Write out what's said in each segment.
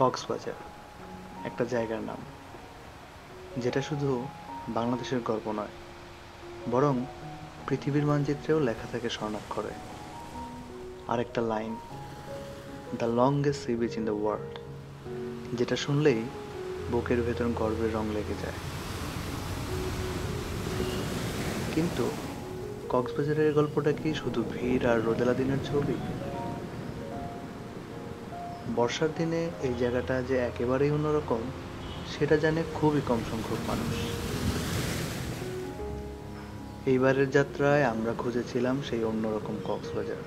কক্সবাজার একটা জায়গার নাম, যেটা শুধু বাংলাদেশের গল্প নয়, বরং পৃথিবীর মানচিত্রেও লেখা থাকে স্বর্ণাক্ষরে। আর একটা line, the longest sea beach in the world, যেটা শুনলেই বুকের ভেতর গর্বের রং লেগে যায়। কিন্তু কক্সবাজারের গল্পটা কি শুধু ভিড় আর রোদেলা দিনের ছবি? বর্ষার দিনে এই জায়গাটা যে একেবারেই অন্যরকম, সেটা জানে খুবই কম সংখ্যক মানুষ। এইবারের যাত্রায় আমরা খুঁজেছিলাম সেই অন্যরকম কক্সবাজার,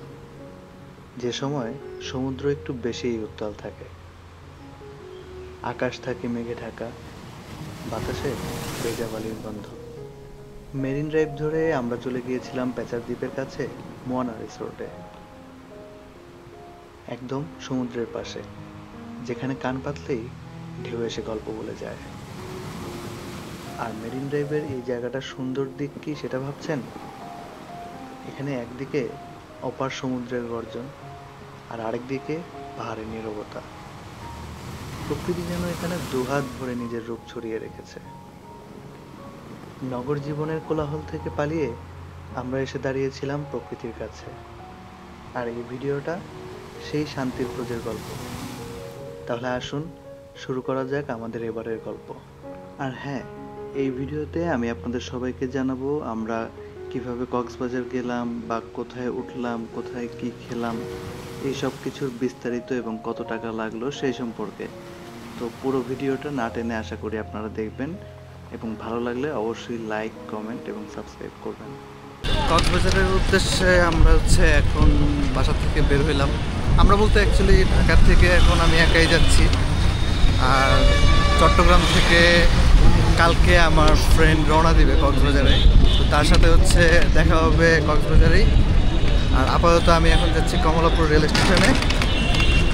যে সময় সমুদ্র একটু বেশিই উত্তাল থাকে, আকাশ থাকে মেঘে ঢাকা, বাতাসে ভেজা বালির গন্ধ। মেরিন ড্রাইভ ধরে আমরা চলে গিয়েছিলাম পেচার দ্বীপের কাছে মোয়ানা রিসোর্টে, একদম সমুদ্রের পাশে, যেখানে কান পাতলেই ঢেউ এসে গল্প বলে যায়। আর মেরিন ড্রাইভের এই জায়গাটার সুন্দর দিক কি সেটা ভাবছেন? এখানে একদিকে অপার সমুদ্রের গর্জন, আর আরেকদিকে পাহাড়ের নীরবতা। প্রকৃতি যেন এখানে দুহাত ভরে নিজের রূপ ছড়িয়ে রেখেছে। নগর জীবনের কোলাহল থেকে পালিয়ে আমরা এসে দাঁড়িয়েছিলাম প্রকৃতির কাছে, আর এই ভিডিওটা সেই শান্তির খোঁজের গল্প। তাহলে আসুন শুরু করা যাক আমাদের এবারের গল্প। আর হ্যাঁ, এই ভিডিওতে আমি আপনাদের সবাইকে জানাবো আমরা কিভাবে কক্সবাজার গেলাম, বা কোথায় উঠলাম, কোথায় কি খেলাম, এই সব কিছুর বিস্তারিত এবং কত টাকা লাগলো সেই সম্পর্কে। তো পুরো ভিডিওটা না টেনে আশা করি আপনারা দেখবেন, এবং ভালো লাগলে অবশ্যই লাইক, কমেন্ট এবং সাবস্ক্রাইব করবেন। কক্সবাজারের উদ্দেশ্যে আমরা এখন বাসা থেকে বের হইলাম। আমরা বলতে অ্যাকচুয়ালি ঢাকার থেকে এখন আমি একাই যাচ্ছি, আর চট্টগ্রাম থেকে কালকে আমার ফ্রেন্ড রওনা দিবে কক্সবাজারে, তো তার সাথে দেখা হবে কক্সবাজারেই। আর আপাতত আমি এখন যাচ্ছি কমলাপুর রেল স্টেশনে।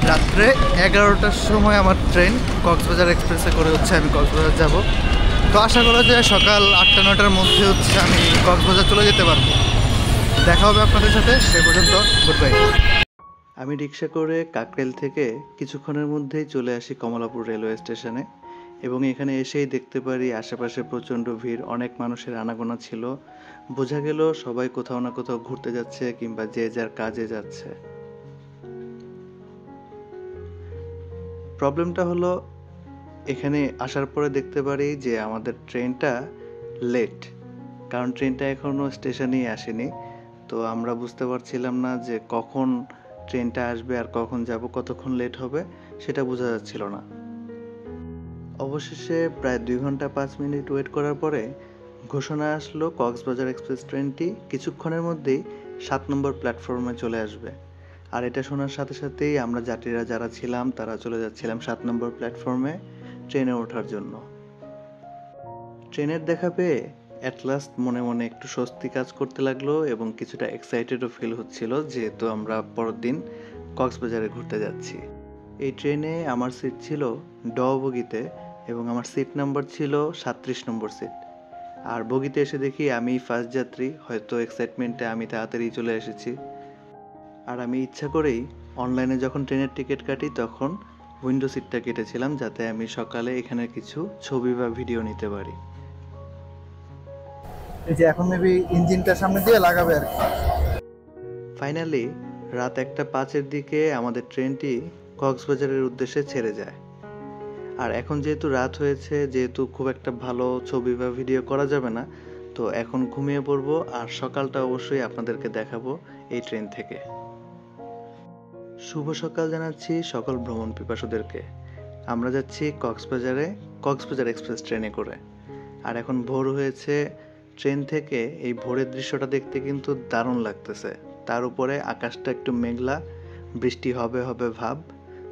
রাত্রে 11টার সময় আমার ট্রেন, কক্সবাজার এক্সপ্রেসে করে আমি কক্সবাজার যাব। তো আশা করা যায় সকাল 8টা-9টার মধ্যে আমি কক্সবাজার চলে যেতে পারবো। দেখা হবে আপনাদের সাথে, সে পর্যন্ত গুড বাই। আমি রিক্সা করে কাকরেল থেকে কিছুক্ষণের মধ্যেই চলে আসি কমলাপুর রেলওয়ে স্টেশনে, এবং এখানে এসেই দেখতে পারি আশেপাশে প্রচণ্ড ভিড়, অনেক মানুষের আনাগোনা ছিল। বোঝা গেল সবাই কোথাও না কোথাও ঘুরতে যাচ্ছে, কিংবা যে যার কাজে যাচ্ছে। প্রবলেমটা হলো, এখানে আসার পরে দেখতে পারি যে আমাদের ট্রেনটা লেট, কারণ ট্রেনটা এখনও স্টেশনেই আসেনি। তো আমরা বুঝতে পারছিলাম না যে কখন ট্রেনটা আসবে আর কখন যাব, কতক্ষণ লেট হবে সেটা বোঝা যাচ্ছিল না। অবশেষে প্রায় 2 ঘন্টা 5 মিনিট ওয়েট করার পরে ঘোষণা আসলো কক্সবাজার এক্সপ্রেস ট্রেনটি কিছুক্ষণের মধ্যেই 7 নম্বর প্ল্যাটফর্মে চলে আসবে। আর এটা শোনার সাথে সাথেই আমরা যাত্রীরা যারা ছিলাম তারা চলে যাচ্ছিলাম 7 নম্বর প্ল্যাটফর্মে ট্রেনে ওঠার জন্য। ট্রেনের দেখা পেয়ে অ্যাট লাস্ট মনে মনে একটু স্বস্তি কাজ করতে লাগলো, এবং কিছুটা এক্সাইটেডও ফিল হচ্ছিল, যেহেতু আমরা পরের দিন কক্সবাজারে ঘুরতে যাচ্ছি। এই ট্রেনে আমার সিট ছিল ড বগিতে, এবং আমার সিট নাম্বার ছিল 37 নম্বর সিট। আর বগিতে এসে দেখি আমি ফার্স্ট যাত্রী, হয়তো এক্সাইটমেন্টে আমি তাড়াতাড়ি চলে এসেছি। আর আমি ইচ্ছা করেই অনলাইনে যখন ট্রেনের টিকিট কাটি তখন উইন্ডো সিটটা কেটেছিলাম, যাতে আমি সকালে এখানে কিছু ছবি বা ভিডিও নিতে পারি। এই যে এখন মেবি ইঞ্জিনটা সামনে দিয়ে লাগাবে আর কি। ফাইনালি রাত 1:05-এর দিকে আমাদের ট্রেনটি কক্সবাজারের উদ্দেশ্যে ছেড়ে যায়। আর এখন যেহেতু রাত হয়েছে, যেহেতু খুব একটা ভালো ছবি বা ভিডিও করা যাবে না, তো এখন ঘুমিয়ে পড়বো, আর সকালটা অবশ্যই আপনাদেরকে দেখাবো এই ট্রেন থেকে। শুভ সকাল জানাচ্ছি সকল ভ্রমণ পিপাসুদেরকে। আমরা যাচ্ছি কক্সবাজার এক্সপ্রেস ট্রেনে করে। আর এখন ভোর হয়েছে। ট্রেন থেকে এই ভোরের দৃশ্যটা দেখতে কিন্তু দারুণ লাগতেছে। তার উপরে আকাশটা একটু মেঘলা, বৃষ্টি হবে হবে ভাব।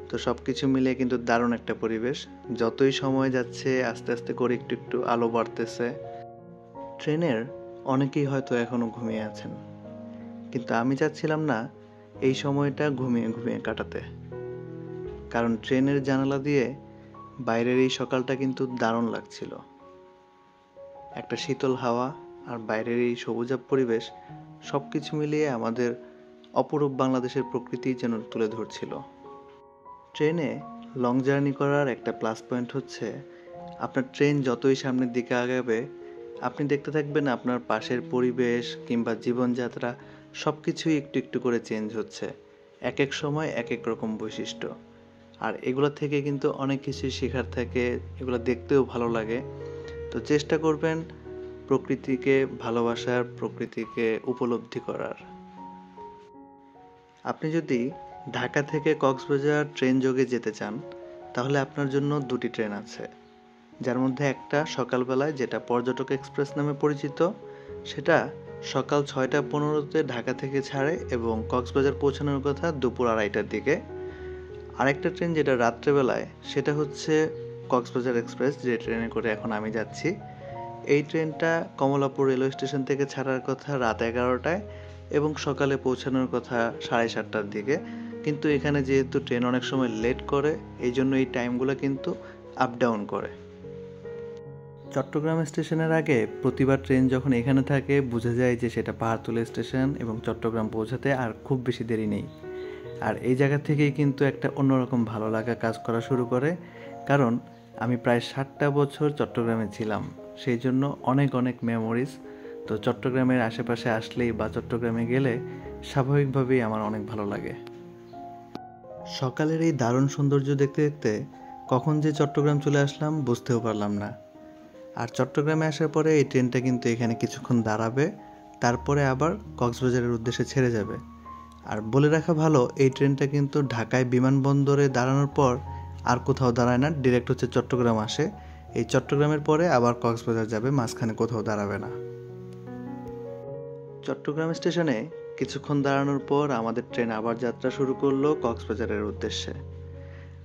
তো সব কিছু মিলিয়ে কিন্তু দারুণ একটা পরিবেশ। যতই সময় যাচ্ছে আস্তে আস্তে করে একটু একটু আলো বাড়তেছে। ট্রেনের অনেকেই হয়তো এখনো ঘুমিয়ে আছেন, কিন্তু আমি চাচ্ছিলাম না এই সময়টা ঘুমিয়ে ঘুমিয়ে কাটাতে, কারণ ট্রেনের জানালা দিয়ে বাইরের এই সকালটা কিন্তু দারুণ লাগছিল। একটা শীতল হাওয়া আর বাইরের এই সবুজাভ পরিবেশ, সব কিছু মিলিয়ে আমাদের অপরূপ বাংলাদেশের প্রকৃতি যেন তুলে ধরছিল। ট্রেনে লং জার্নি করার একটা প্লাস পয়েন্ট হচ্ছে আপনার ট্রেন যতই সামনের দিকে আগাবে আপনি দেখতে থাকবেন আপনার পাশের পরিবেশ কিংবা জীবনযাত্রা সব কিছুই একটু একটু করে চেঞ্জ হচ্ছে, এক এক সময় এক এক রকম বৈশিষ্ট্য। আর এগুলো থেকে কিন্তু অনেক কিছুই শেখার থাকে, এগুলো দেখতেও ভালো লাগে। তো চেষ্টা করবেন প্রকৃতিকে ভালোবাসার, প্রকৃতিকে উপলব্ধি করার। আপনি যদি ঢাকা থেকে কক্সবাজার ট্রেন যোগে যেতে চান তাহলে আপনার জন্য দুটি ট্রেন আছে, যার মধ্যে একটা সকালবেলায় যেটা পর্যটক এক্সপ্রেস নামে পরিচিত, সেটা সকাল 6টা 15-তে ঢাকা থেকে ছাড়ে এবং কক্সবাজার পৌঁছানোর কথা দুপুর 2:30টার দিকে। আরেকটা ট্রেন যেটা রাত্রেবেলায়, সেটা হচ্ছে কক্সবাজার এক্সপ্রেস, যে ট্রেনে করে এখন আমি যাচ্ছি। এই ট্রেনটা কমলাপুর রেলওয়ে স্টেশন থেকে ছাড়ার কথা রাত 11টায় এবং সকালে পৌঁছানোর কথা 7:30টার দিকে। কিন্তু এখানে যেহেতু ট্রেন অনেক সময় লেট করে, এই জন্য এই টাইমগুলো কিন্তু আপ ডাউন করে। চট্টগ্রাম স্টেশনের আগে প্রতিবার ট্রেন যখন এখানে থাকে বোঝা যায় যে সেটা পাহাড়তলী স্টেশন এবং চট্টগ্রাম পৌঁছাতে আর খুব বেশি দেরি নেই। আর এই জায়গা থেকেই কিন্তু একটা অন্যরকম ভালো লাগা কাজ করা শুরু করে, কারণ আমি প্রায় 7টা বছর চট্টগ্রামে ছিলাম, সেই জন্য অনেক অনেক মেমোরিজ। তো চট্টগ্রামের আশেপাশে আসলেই বা চট্টগ্রামে গেলে স্বাভাবিকভাবেই আমার অনেক ভালো লাগে। সকালের এই দারুণ সৌন্দর্য দেখতে দেখতে কখন যে চট্টগ্রাম চলে আসলাম বুঝতেও পারলাম না। আর চট্টগ্রামে আসার পরে এই ট্রেনটা কিন্তু এখানে কিছুক্ষণ দাঁড়াবে, তারপরে আবার কক্সবাজারের উদ্দেশ্যে ছেড়ে যাবে। আর বলে রাখা ভালো, এই ট্রেনটা কিন্তু ঢাকায় বিমানবন্দরে দাঁড়ানোর পর আর কোথাও দাঁড়ায় না, ডিরেক্ট হচ্ছে চট্টগ্রাম আসে। এই চট্টগ্রামের পরে আবার কক্সবাজার যাবে, মাঝখানে কোথাও দাঁড়াবে না। চট্টগ্রাম স্টেশনে কিছুক্ষণ দাঁড়ানোর পর আমাদের ট্রেন আবার যাত্রা শুরু করলো কক্সবাজারের উদ্দেশ্যে।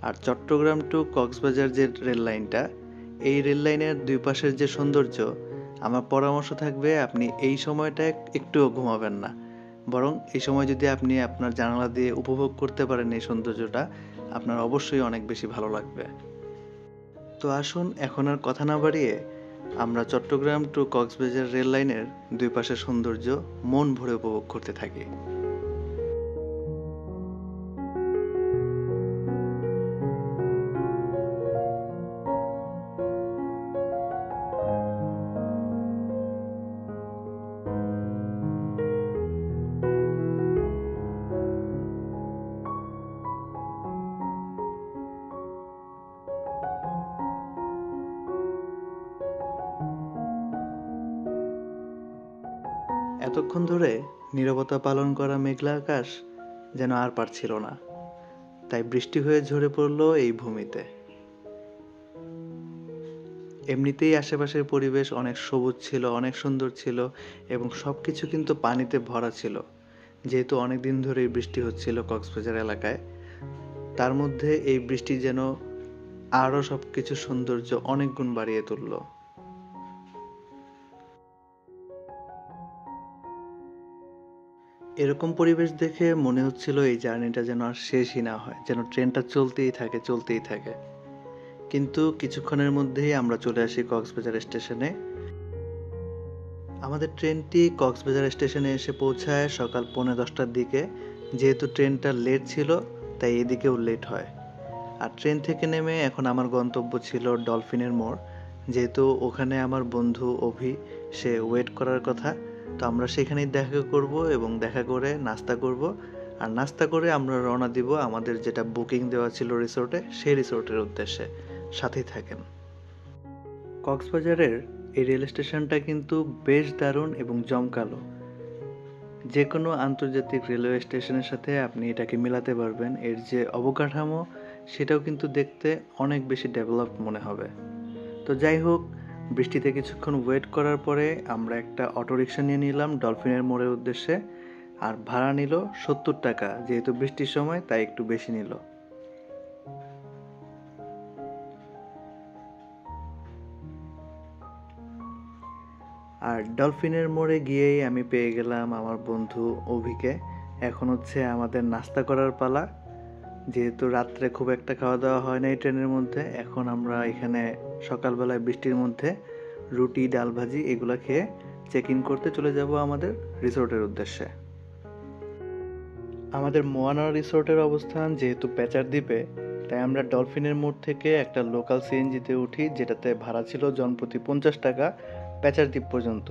আর চট্টগ্রাম টু কক্সবাজার যে রেল লাইনটা, এই রেল লাইনের দুই পাশের যে সৌন্দর্য, আমার পরামর্শ থাকবে আপনি এই সময়টায় একটুও ঘুমাবেন না, বরং এই সময় যদি আপনি আপনার জানালা দিয়ে উপভোগ করতে পারেন এই সৌন্দর্যটা, আপনার অবশ্যই অনেক বেশি ভালো লাগবে। তো আসুন এখন আর কথা না বাড়িয়ে আমরা চট্টগ্রাম টু কক্সবাজার রেল লাইনের দুই পাশের সৌন্দর্য মন ভরে উপভোগ করতে থাকি। এতক্ষণ ধরে নীরবতা পালন করা মেঘলা আকাশ যেন আর পারছিল না, তাই বৃষ্টি হয়ে ঝরে পড়লো এই ভূমিতে। এমনিতেই আশেপাশের পরিবেশ অনেক সবুজ ছিল, অনেক সুন্দর ছিল এবং সবকিছু কিন্তু পানিতে ভরা ছিল, যেহেতু অনেক দিন ধরেই বৃষ্টি হচ্ছিল কক্সবাজার এলাকায়। তার মধ্যে এই বৃষ্টি যেন আরো সবকিছু সৌন্দর্য অনেক গুণ বাড়িয়ে তুললো। এরকম পরিবেশ দেখে মনে হচ্ছিল এই জার্নিটা যেন আর শেষই না হয়, যেন ট্রেনটা চলতেই থাকে চলতেই থাকে। কিন্তু কিছুক্ষণের মধ্যেই আমরা চলে আসি কক্সবাজার স্টেশনে। আমাদের ট্রেনটি কক্সবাজার স্টেশনে এসে পৌঁছায় সকাল 10:45টার দিকে। যেহেতু ট্রেনটা লেট ছিল তাই এদিকেও লেট হয়। আর ট্রেন থেকে নেমে এখন আমার গন্তব্য ছিল ডলফিনের মোড়, যেহেতু ওখানে আমার বন্ধু অভি সে ওয়েট করার কথা। তো আমরা সেখানেই দেখা করব এবং দেখা করে নাস্তা করব, আর নাস্তা করে আমরা রওনা দিব আমাদের যেটা বুকিং দেওয়া ছিল রিসোর্টে, সেই রিসোর্টের উদ্দেশ্যে। সাথেই থাকেন। কক্সবাজারের এই রেল স্টেশনটা কিন্তু বেশ দারুণ এবং জমকালো। যে কোনো আন্তর্জাতিক রেলওয়ে স্টেশনের সাথে আপনি এটাকে মেলাতে পারবেন। এর যে অবকাঠামো সেটাও কিন্তু দেখতে অনেক বেশি ডেভেলপ মনে হবে। তো যাই হোক, বৃষ্টিতে কিছুক্ষণ ওয়েট করার পরে আমরা একটা অটোরিকশা নিয়ে নিলাম ডলফিনের মোড়ের উদ্দেশ্যে। আর ভাড়া নিল 70 টাকা, যেহেতু বৃষ্টির সময় তাই একটু বেশি নিল। আর ডলফিনের মোড়ে গিয়েই আমি পেয়ে গেলাম আমার বন্ধু অভিকে। এখন হচ্ছে আমাদের নাস্তা করার পালা। যেহেতু রাত্রে খুব একটা খাওয়া দাওয়া হয় না এই ট্রেনের মধ্যে, এখন আমরা এখানে সকালবেলায় বৃষ্টির মধ্যে রুটি ডাল ভাজি এগুলো খেয়ে চেক ইন করতে চলে যাব আমাদের রিসোর্টের উদ্দেশ্যে। আমাদের মোয়ানা রিসোর্টের অবস্থান যেহেতু প্যাচার দ্বীপে, তাই আমরা ডলফিনের মোড় থেকে একটা লোকাল সিএনজিতে উঠি, যেটাতে ভাড়া ছিল জনপ্রতি 50 টাকা প্যাচার দ্বীপ পর্যন্ত।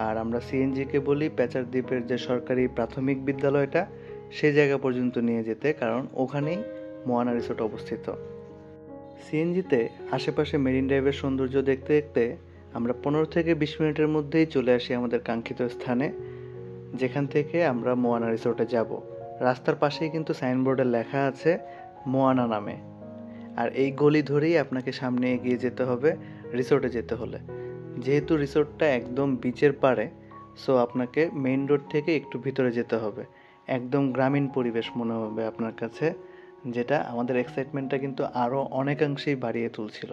আর আমরা সিএনজিকে বলি প্যাচার দ্বীপের যে সরকারি প্রাথমিক বিদ্যালয়টা সেই জায়গা পর্যন্ত নিয়ে যেতে, কারণ ওখানেই মোয়ানা রিসোর্ট অবস্থিত। সিএনজিতে আশেপাশে মেরিন ড্রাইভের সৌন্দর্য দেখতে দেখতে আমরা 15 থেকে 20 মিনিটের মধ্যেই চলে আসি আমাদের কাঙ্ক্ষিত স্থানে, যেখান থেকে আমরা মোয়ানা রিসোর্টে যাব। রাস্তার পাশেই কিন্তু সাইনবোর্ডে লেখা আছে মোয়ানা নামে। আর এই গলি ধরেই আপনাকে সামনে এগিয়ে যেতে হবে রিসোর্টে যেতে হলে। যেহেতু রিসোর্টটা একদম বিচের পাড়ে, সো আপনাকে মেইন রোড থেকে একটু ভিতরে যেতে হবে। একদম গ্রামীণ পরিবেশ মনে হবে আপনার কাছে, যেটা আমাদের এক্সাইটমেন্টটা কিন্তু আরও অনেকাংশেই বাড়িয়ে তুলছিল।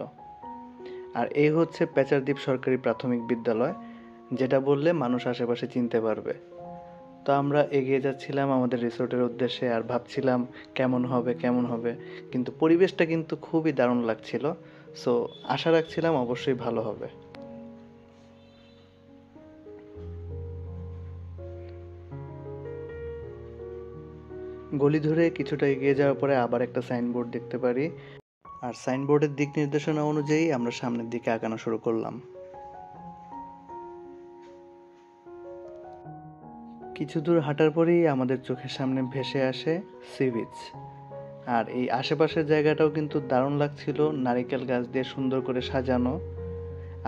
আর এই হচ্ছে প্যাচার দ্বীপ সরকারি প্রাথমিক বিদ্যালয়, যেটা বললে মানুষ আশেপাশে চিনতে পারবে। তো আমরা এগিয়ে যাচ্ছিলাম আমাদের রিসোর্টের উদ্দেশ্যে, আর ভাবছিলাম কেমন হবে, কিন্তু পরিবেশটা কিন্তু খুবই দারুণ লাগছিল। সো আশা রাখছিলাম অবশ্যই ভালো হবে। গলি ধরে কিছুটা এগিয়ে যাওয়ার পরে আবার একটা সাইনবোর্ড দেখতে পারি, আর সাইনবোর্ডের দিক নির্দেশনা অনুযায়ী আমরা সামনের দিকে আগানো শুরু করলাম। কিছু দূর হাঁটার পরেই আমাদের চোখের সামনে ভেসে আসে সি বিচ। আর এই আশেপাশের জায়গাটাও কিন্তু দারুণ লাগছিল, নারিকেল গাছ দিয়ে সুন্দর করে সাজানো,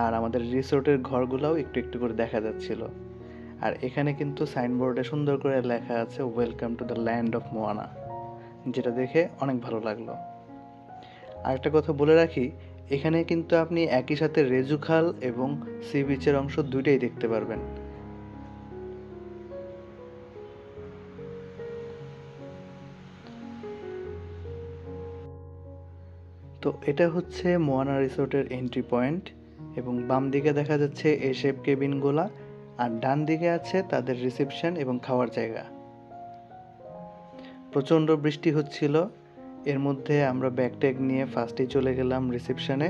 আর আমাদের রিসোর্টের ঘরগুলোও একটু একটু করে দেখা যাচ্ছিল। আর এখানে কিন্তু সাইনবোর্ডে সুন্দর করে লেখা আছে welcome to the land of Moana, যেটা দেখে অনেক ভালো লাগলো। আর একটা কথা বলে রাখি, এখানে কিন্তু আপনি একই সাথে রেজু খাল এবং সি বিচের অংশ দুইটাই দেখতে পারবেন। তো এটা হচ্ছে মোয়ানা রিসোর্টের এন্ট্রি পয়েন্ট, এবং বাম দিকে দেখা যাচ্ছে এ শেপ কেবিনগুলা, আর ডান দিকে আছে তাদের রিসেপশন এবং খাওয়ার জায়গা। প্রচণ্ড বৃষ্টি হচ্ছিল, এর মধ্যে আমরা ব্যাগ ট্যাগ নিয়ে ফার্স্টেই চলে গেলাম রিসেপশনে,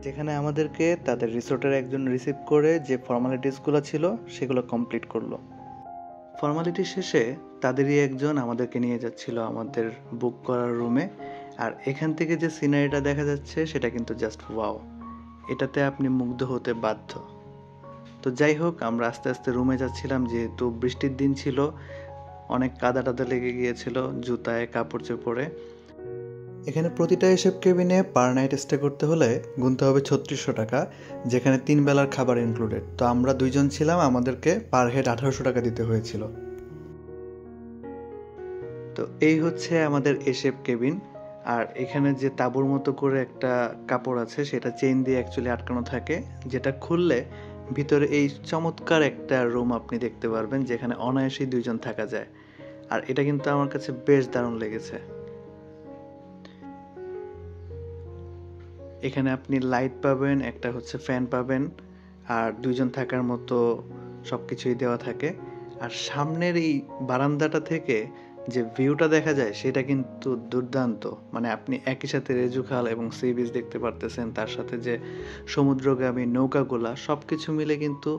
যেখানে আমাদেরকে তাদের রিসোর্টের একজন রিসিভ করে যে ফর্মালিটিসগুলো ছিল সেগুলো কমপ্লিট করলো। ফর্মালিটি শেষে তাদেরই একজন আমাদেরকে নিয়ে যাচ্ছিল আমাদের বুক করার রুমে। আর এখান থেকে যে সিনারিটা দেখা যাচ্ছে সেটা কিন্তু জাস্ট ওয়াও, এটাতে আপনি মুগ্ধ হতে বাধ্য। তো যাই হোক, আমরা আস্তে আস্তে রুমে যাচ্ছিলাম, যেহেতু বৃষ্টির দিন ছিল, অনেক কাদা টাদা লেগে গিয়েছিল জুতায় কাপড় চোপড়ে। এখানে প্রতিটা এসব কেবিনে পার নাইট স্টে করতে হলে গুনতে হবে 3600 টাকা, যেখানে 3 বেলার খাবার ইনক্লুডেড। তো আমরা 2 জন ছিলাম, আমাদেরকে পার হেড 1800 টাকা দিতে হয়েছিল। তো এই হচ্ছে আমাদের এসেপ কেবিন। আর এখানে যে তাঁবুর মতো করে একটা কাপড় আছে, সেটা চেইন দিয়ে অ্যাকচুয়ালি আটকানো থাকে, যেটা খুললে ভিতরে এই চমৎকার একটা রুম আপনি দেখতে পারবেন, যেখানে অনায়াসেই 2 জন থাকা যায়। আর এটা কিন্তু আমার কাছে বেশ দারুণ লেগেছে। এখানে আপনি লাইট পাবেন, একটা হচ্ছে ফ্যান পাবেন, আর 2 জন থাকার মতো সব কিছুই দেওয়া থাকে। আর সামনের এই বারান্দাটা থেকে যে ভিউটা দেখা যায় সেটা কিন্তু দুর্দান্ত। মানে আপনি একই সাথে রেজু খাল এবং সি বিচ দেখতে পারতেছেন, তার সাথে যে সমুদ্রগামী নৌকাগুলা, সব কিছু মিলে কিন্তু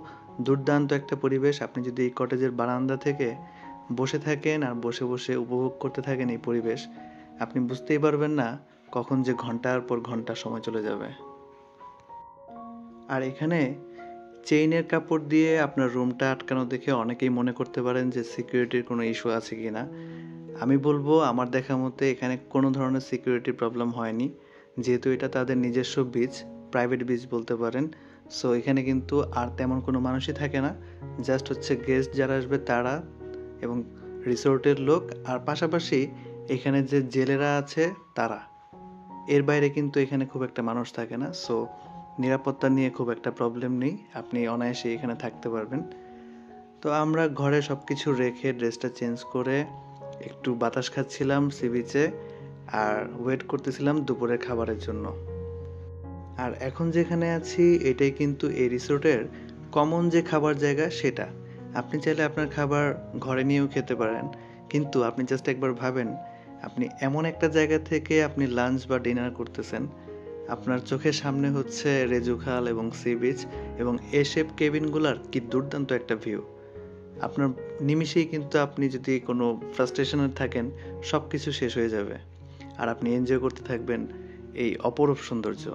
দুর্দান্ত একটা পরিবেশ। আপনি যদি এই কটেজের বারান্দা থেকে বসে থাকেন আর বসে বসে উপভোগ করতে থাকেন এই পরিবেশ, আপনি বুঝতেই পারবেন না কখন যে ঘন্টার পর ঘন্টা সময় চলে যাবে। আর এখানে চেইনের কাপড় দিয়ে আপনার রুমটা আটকানো দেখে অনেকেই মনে করতে পারেন যে সিকিউরিটির কোনো ইস্যু আছে কি না। আমি বলবো আমার দেখা মতে এখানে কোনো ধরনের সিকিউরিটির প্রবলেম হয়নি, যেহেতু এটা তাদের নিজস্ব বিচ, প্রাইভেট বিচ বলতে পারেন। সো এখানে কিন্তু আর তেমন কোনো মানুষই থাকে না, জাস্ট হচ্ছে গেস্ট যারা আসবে তারা এবং রিসোর্টের লোক, আর পাশাপাশি এখানে যে জেলেরা আছে তারা। এর বাইরে কিন্তু এখানে খুব একটা মানুষ থাকে না। সো নিরাপত্তা নিয়ে খুব একটা প্রবলেম নেই, আপনি অনায়াসে এখানে থাকতে পারবেন। তো আমরা ঘরে সব কিছু রেখে ড্রেসটা চেঞ্জ করে একটু বাতাস খাচ্ছিলাম সি বিচে, আর ওয়েট করতেছিলাম দুপুরের খাবারের জন্য। আর এখন যেখানে আছি এটাই কিন্তু এই রিসোর্টের কমন যে খাবার জায়গা সেটা। আপনি চাইলে আপনার খাবার ঘরে নিয়েও খেতে পারেন, কিন্তু আপনি জাস্ট একবার ভাবেন আপনি এমন একটা জায়গা থেকে আপনি লাঞ্চ বা ডিনার করতেছেন, আপনার চোখের সামনে হচ্ছে রেজু খাল এবং সি বিচ এবং এ শেপ কেবিনগুলার কি দুর্দান্ত একটা ভিউ। আপনার নিমিষেই কিন্তু আপনি যদি কোনো ফ্রাস্ট্রেশনে থাকেন সব কিছু শেষ হয়ে যাবে আর আপনি এনজয় করতে থাকবেন এই অপরূপ সৌন্দর্য।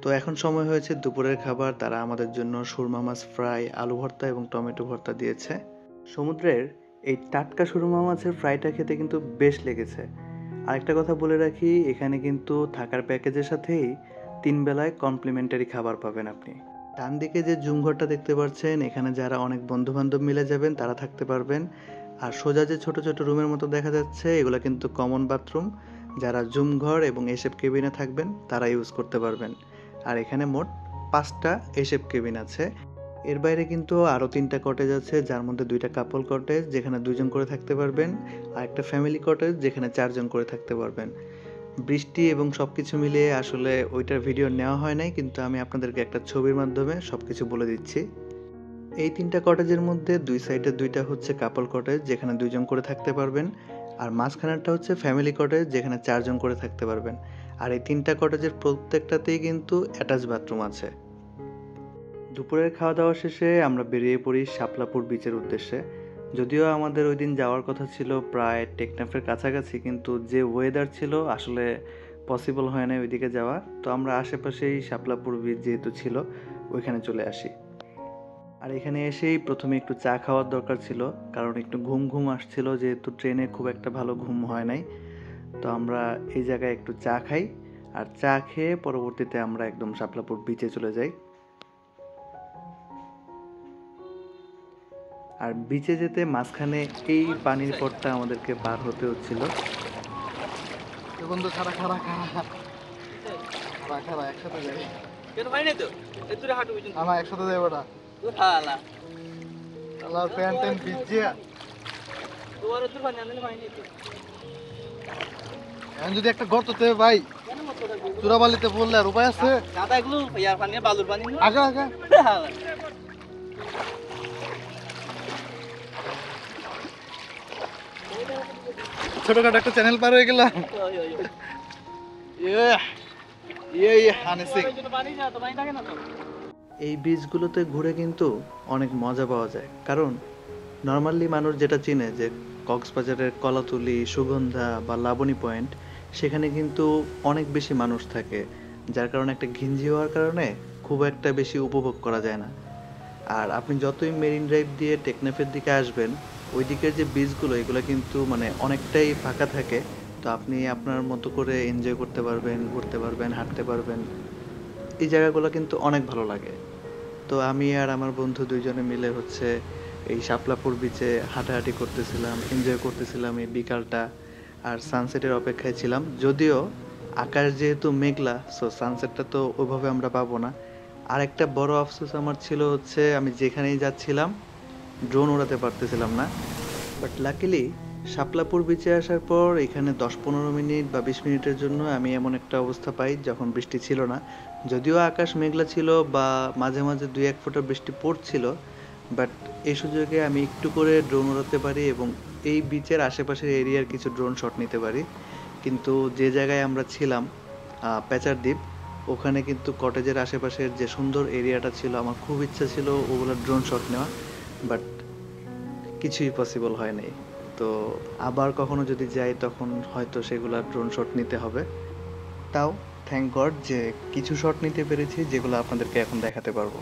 তো এখন সময় হয়েছে দুপুরের খাবার। তারা আমাদের জন্য সুরমা মাছ ফ্রাই, আলু ভর্তা এবং টমেটো ভর্তা দিয়েছে। সমুদ্রের এই টাটকা সুরমা মাছের ফ্রাইটা খেতে কিন্তু বেশ লেগেছে। আরেকটা কথা বলে রাখি, এখানে কিন্তু থাকার প্যাকেজের সাথেই 3 বেলায় কমপ্লিমেন্টারি খাবার পাবেন আপনি। ডান দিকে যে জুম ঘরটা দেখতে পাচ্ছেন, এখানে যারা অনেক বন্ধু বান্ধব মিলে যাবেন তারা থাকতে পারবেন। আর সোজা যে ছোট ছোট রুমের মতো দেখা যাচ্ছে, এগুলো কিন্তু কমন বাথরুম। যারা জুম ঘর এবং এসএফ কেবিনে থাকবেন তারা ইউজ করতে পারবেন। আর এখানে মোট 5টা এসএফ কেবিন আছে। এর বাইরে কিন্তু আরও 3টা কটেজ আছে, যার মধ্যে 2টা কাপল কটেজ যেখানে 2 জন করে থাকতে পারবেন, আর একটা ফ্যামিলি কটেজ যেখানে 4 জন করে থাকতে পারবেন। বৃষ্টি এবং সব কিছু মিলিয়ে আসলে ওইটার ভিডিও নেওয়া হয় নাই, কিন্তু আমি আপনাদেরকে একটা ছবির মাধ্যমে সব কিছু বলে দিচ্ছি। এই 3টা কটেজের মধ্যে 2 সাইডে 2টা হচ্ছে কাপল কটেজ যেখানে 2 জন করে থাকতে পারবেন, আর মাঝখানেরটা হচ্ছে ফ্যামিলি কটেজ যেখানে 4 জন করে থাকতে পারবেন। আর এই 3টা কটেজের প্রত্যেকটাতেই কিন্তু অ্যাটাচ বাথরুম আছে। দুপুরের খাওয়া দাওয়া শেষে আমরা বেরিয়ে পড়ি শাপলাপুর বিচের উদ্দেশ্যে। যদিও আমাদের ওই দিন যাওয়ার কথা ছিল প্রায় টেকনাফের কাছাকাছি, কিন্তু যে ওয়েদার ছিল আসলে পসিবল হয় না ওইদিকে যাওয়া। তো আমরা আশেপাশেই শাপলাপুর বিচ যেহেতু ছিল ওইখানে চলে আসি। আর এখানে এসেই প্রথমে একটু চা খাওয়ার দরকার ছিল, কারণ একটু ঘুম ঘুম আসছিল, যেহেতু ট্রেনে খুব একটা ভালো ঘুম হয় নাই। তো আমরা এই জায়গায় একটু চা খাই, আর চা খেয়ে পরবর্তীতে আমরা একদম শাপলাপুর বিচে চলে যাই। আর বিচে যেতে মাঝখানে এই পানির পথটা আমাদেরকে পার হতে হচ্ছিল। বন্ধু খারা খারা খারা খারা খারা একসাথে যাই। কেন ভাই নাই তো এতুরে হাঁটু বুঝুন আমার একসাথে যাই ওটা তো হালা আল্লাহর প্যান্ট ট্যান্ট ভিজে। তোর এতুরে পানি আনলে ভাই নাই তো এখন যদি একটা গর্ততে ভাই কেন মত কথা চূড়াবালিতে পড়লে আর উপায় আছে? দাদা এগুলো ইয়ার পানি বালুর পানি আগা আগা হালা ছোটখাটো একটা চ্যানেল পার হয়ে গেলাম। হানি সিং। পানি যা তো পানি থাকে না তো এই বীজগুলোতে ঘুরে কিন্তু অনেক মজা পাওয়া যায়, কারণ নর্মালি মানুষ যেটা চিনে যে কক্সবাজারের কলাতলি, সুগন্ধা বা লাবণী পয়েন্ট, সেখানে কিন্তু অনেক বেশি মানুষ থাকে, যার কারণে একটা ঘিঞ্জি হওয়ার কারণে খুব একটা বেশি উপভোগ করা যায় না। আর আপনি যতই মেরিন ড্রাইভ দিয়ে টেকনাফের দিকে আসবেন, ওই দিকের যে বীজগুলো এগুলো কিন্তু মানে অনেকটাই ফাঁকা থাকে। তো আপনি আপনার মতো করে এনজয় করতে পারবেন, ঘুরতে পারবেন, হাঁটতে পারবেন। এই জায়গাগুলো কিন্তু অনেক ভালো লাগে। তো আমি আর আমার বন্ধু 2 জনে মিলে হচ্ছে এই শাপলাপুর বিচে হাঁটাহাঁটি করতেছিলাম, এনজয় করতেছিলাম এই বিকালটা। আর সানসেটের অপেক্ষায় ছিলাম, যদিও আকাশ যেহেতু মেঘলা, সো সানসেটটা তো ওইভাবে আমরা পাবো না। আর একটা বড় আফসোস আমার ছিল হচ্ছে, আমি যেখানেই যাচ্ছিলাম ড্রোন উড়াতে পারতেছিলাম না। বাট লাকিলি শাপলাপুর বিচে আসার পর এখানে 10-15 মিনিট বা 20 মিনিটের জন্য আমি এমন একটা অবস্থা পাই যখন বৃষ্টি ছিল না। যদিও আকাশ মেঘলা ছিল বা মাঝে মাঝে 2-1 ফোঁটা বৃষ্টি পড়ছিল, বাট এই সুযোগে আমি একটু করে ড্রোন উড়াতে পারি এবং এই বিচের আশেপাশের এরিয়ার কিছু ড্রোন শট নিতে পারি। কিন্তু যে জায়গায় আমরা ছিলাম, প্যাচার দ্বীপ, ওখানে কিন্তু কটেজের আশেপাশের যে সুন্দর এরিয়াটা ছিল, আমার খুব ইচ্ছা ছিল ওগুলো ড্রোন শট নেওয়া, বাট কিছুই পসিবল হয় নাই। তো আবার কখনো যদি যাই তখন হয়তো সেগুলা ড্রোন শট নিতে হবে। তাও থ্যাংক গড যে কিছু শট নিতে পেরেছি, যেগুলো আপনাদেরকে এখন দেখাতে পারবো।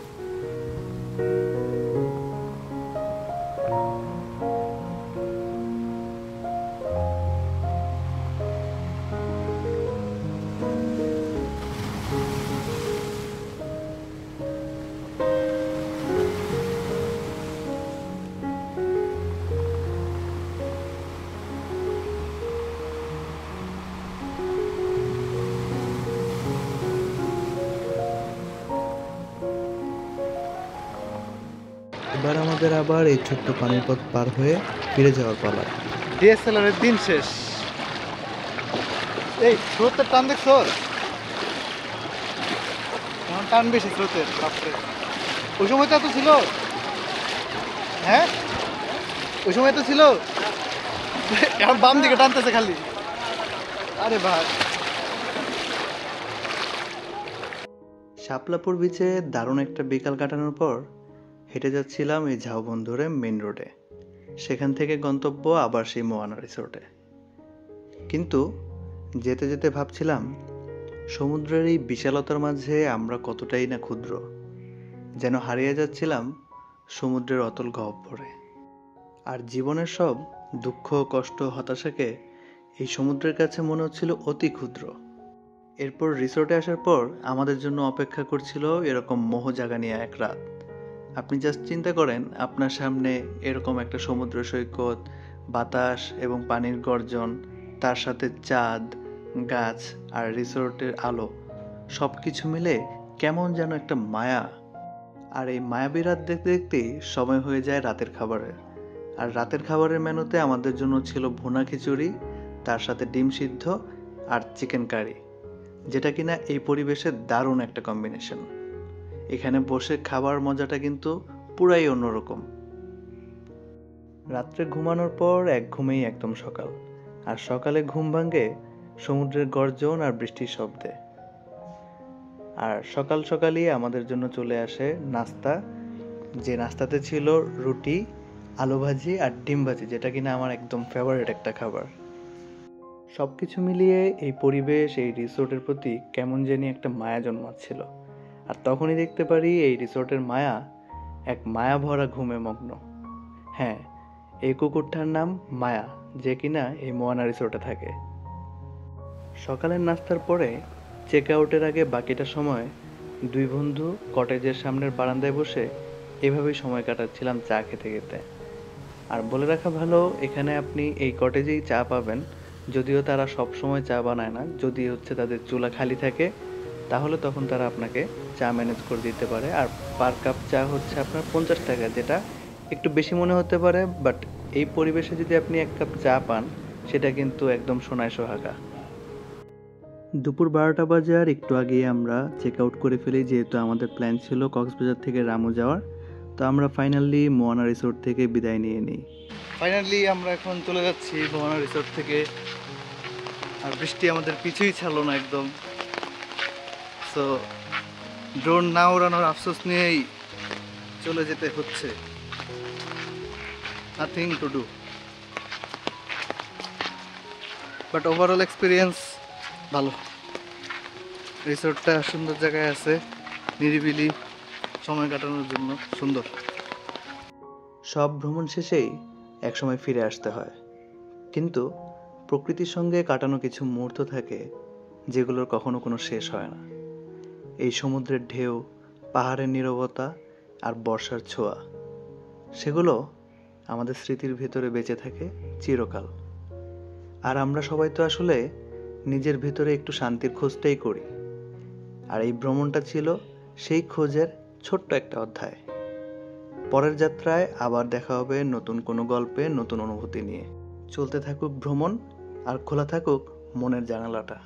এবার আমাদের আবার এই ছোট্ট পানির পথ পার হয়ে ফিরে যাওয়ার পালা। ডিএসএলআর এর দিন শেষ। এই স্রোতের টান দেখছো? এখন টান বেশি স্রোতের বাপরে। ওই সময় তো এত ছিল? হ্যাঁ ওই সময় তো ছিল, এখন বাম দিকে টানতেছে খালি। আরে ভাই, শাপলাপুর বিচে দারুণ একটা বিকাল কাটানোর পর হেঁটে যাচ্ছিলাম এই ঝাউবন ধরে মেন রোডে। সেখান থেকে গন্তব্য আবার সেই মোয়ানা রিসোর্টে। কিন্তু যেতে যেতে ভাবছিলাম, সমুদ্রের এই বিশালতার মাঝে আমরা কতটাই না ক্ষুদ্র, যেন হারিয়ে যাচ্ছিলাম সমুদ্রের অতল গহ্বরে। আর জীবনের সব দুঃখ, কষ্ট, হতাশাকে এই সমুদ্রের কাছে মনে হচ্ছিল অতি ক্ষুদ্র। এরপর রিসোর্টে আসার পর আমাদের জন্য অপেক্ষা করছিল এরকম মোহজাগানিয়া এক রাত। আপনি জাস্ট চিন্তা করেন, আপনার সামনে এরকম একটা সমুদ্র সৈকত, বাতাস এবং পানির গর্জন, তার সাথে চাঁদ, গাছ আর রিসোর্টের আলো, সব কিছু মিলে কেমন যেন একটা মায়া। আর এই মায়াবী রাত দেখতে দেখতেই সময় হয়ে যায় রাতের খাবারের। আর রাতের খাবারের মেনুতে আমাদের জন্য ছিল ভুনা খিচুড়ি, তার সাথে ডিম সিদ্ধ আর চিকেন কারি, যেটা কিনা এই পরিবেশে দারুণ একটা কম্বিনেশন। এখানে বসে খাবার মজাটা কিন্তু পুরাই অন্যরকম। রাত্রে ঘুমানোর পর এক ঘুমেই একদম সকাল, আর সকালে ঘুম ভাঙে সমুদ্রের গর্জন আর বৃষ্টির শব্দে। আর সকাল সকালই আমাদের জন্য চলে আসে নাস্তা, যে নাস্তাতে ছিল রুটি, আলু ভাজি আর ডিম ভাজি, যেটা কিনা আমার একদম ফেভারিট একটা খাবার। সব কিছু মিলিয়ে এই পরিবেশ, এই রিসোর্টের প্রতি কেমন জানি একটা মায়া জন্মাচ্ছিল। আর তখনই দেখতে পারি এই রিসোর্টের মায়া এক মায়া ভরা ঘুমে মগ্ন। হ্যাঁ, এই কুকুরটার নাম মায়া, যে কিনা এই মোয়ানা রিসোর্টে থাকে। সকালের নাস্তার পরে চেক আউটের আগে বাকিটা সময় দুই বন্ধু কটেজের সামনের বারান্দায় বসে এভাবেই সময় কাটাচ্ছিলাম চা খেতে খেতে। আর বলে রাখা ভালো, এখানে আপনি এই কটেজেই চা পাবেন, যদিও তারা সব সময় চা বানায় না। যদি হচ্ছে তাদের চুলা খালি থাকে, তাহলে তখন তারা আপনাকে চা ম্যানেজ করে দিতে পারে। আর পার কাপ চা হচ্ছে আপনার 50 টাকা, যেটা একটু বেশি মনে হতে পারে, বাট এই পরিবেশে যদি আপনি এক কাপ চা পান, সেটা কিন্তু একদম সোনায় সোহাগা। দুপুর 12টা বাজে, আর একটু আগেই আমরা চেক আউট করে ফেলি, যেহেতু আমাদের প্ল্যান ছিল কক্সবাজার থেকে রামু যাওয়ার। তো আমরা ফাইনালি মোয়ানা রিসোর্ট থেকে বিদায় নিয়ে নিই। ফাইনালি আমরা এখন চলে যাচ্ছি মোয়ানা রিসোর্ট থেকে। আর বৃষ্টি আমাদের পিছুই ছাড়লো না একদম। সো ড্রোন না ওড়ানোর আফসোস নিয়েই চলে যেতে হচ্ছে, nothing to do. But overall experience ভালো। রিসোর্টটা সুন্দর জায়গায় আছে, নিরিবিলি সময় কাটানোর জন্য সুন্দর। সব ভ্রমণ শেষেই একসময় ফিরে আসতে হয়, কিন্তু প্রকৃতির সঙ্গে কাটানো কিছু মুহূর্ত থাকে যেগুলোর কখনো কোনো শেষ হয় না। এই সমুদ্রের ঢেউ, পাহাড়ের নীরবতা আর বর্ষার ছোঁয়া, সেগুলো আমাদের স্মৃতির ভেতরে বেঁচে থাকে চিরকাল। আর আমরা সবাই তো আসলে নিজের ভেতরে একটু শান্তির খোঁজটাই করি। আর এই ভ্রমণটা ছিল সেই খোঁজের ছোট্ট একটা অধ্যায়। পরের যাত্রায় আবার দেখা হবে নতুন কোনো গল্পে, নতুন অনুভূতি নিয়ে। চলতে থাকুক ভ্রমণ, আর খোলা থাকুক মনের জানালাটা।